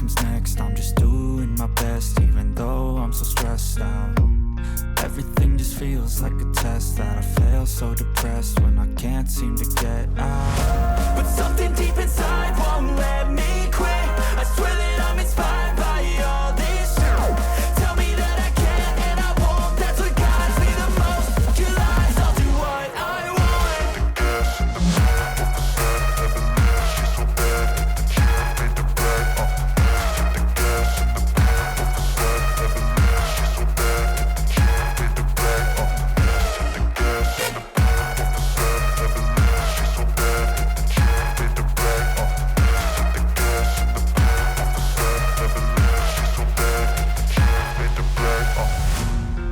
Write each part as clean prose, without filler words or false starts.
comes next. I'm just doing my best, even though I'm so stressed out. Everything just feels like a test that I fail, so depressed when I can't seem to get out. But something deep inside won't let me quit. I swear that I'm inspired by all this shit. Tell me that I can and I won't. That's what guides me the most. Your lies, I'll do what I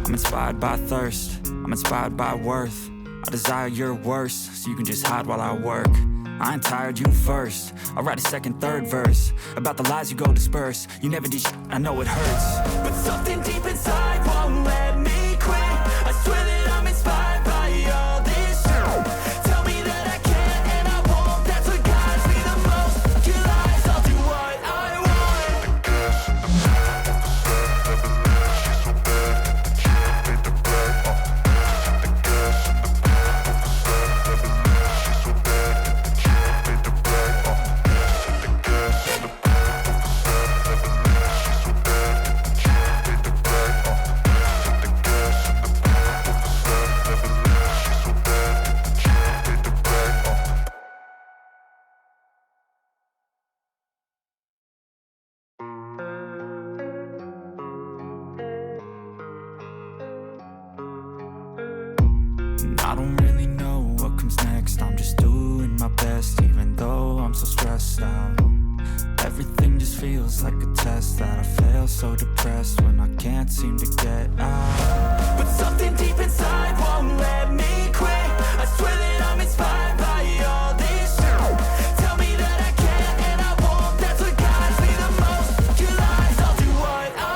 I'm inspired by thirst, I'm inspired by worth. I desire your worst, so you can just hide while I work. I ain't tired, you first. I'll write a second, third verse about the lies you go disperse. You never did shit, I know it hurts. But something deep inside won't let me quit. I swear that I'm inspired by all this shit. Tell me that I can and I won't. That's what guides me the most. Your lies, I'll do what I I don't really know what comes next. I'm just doing my best, even though I'm so stressed out. Everything just feels like a test that I fail, so depressed when I can't seem to get out. But something deep inside won't let me quit. I swear that I'm inspired by all this shit. Tell me that I can and I won't. That's what guides me the most. Your lies, I'll do what I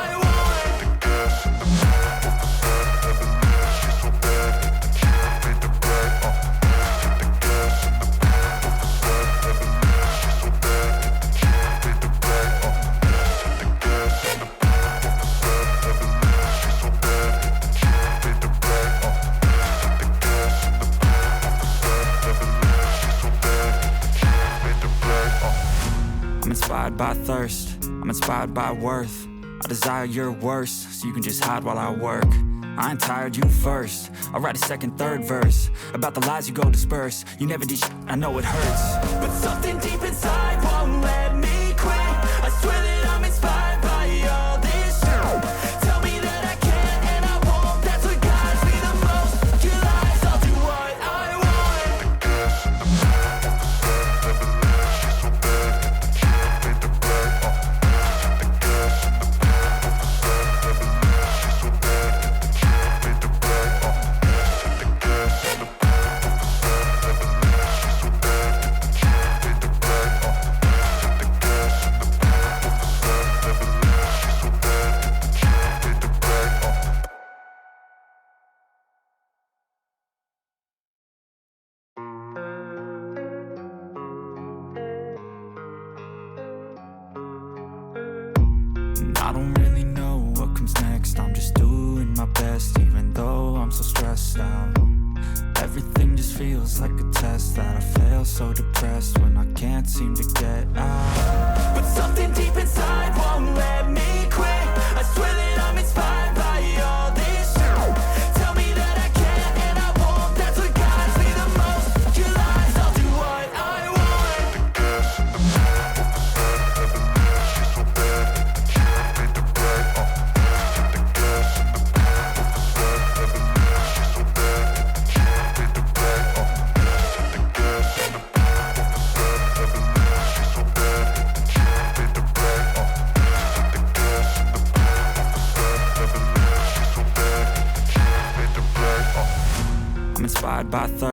I'm inspired by thirst, I'm inspired by worth. I desire your worst, so you can just hide while I work. I ain't tired, you first. I'll write a second, third verse about the lies you go disperse. You never did shit, I know it hurts. But something deep inside won't let me quit. I swear that I'm inspired by all this shit. Tell me that I can and I won't. That's what guides me the most. Your lies, I'll do what I I don't really know what comes next. I'm just doing my best, even though I'm so stressed out. Everything just feels like a test that I fail, so depressed when I can't seem to get out. But something deep inside won't let me quit. I swear that I'm inspired by all this shit. Tell me that I can and I won't. That's what guides me the most. Your lies, I'll do what I I'm inspired by thirst.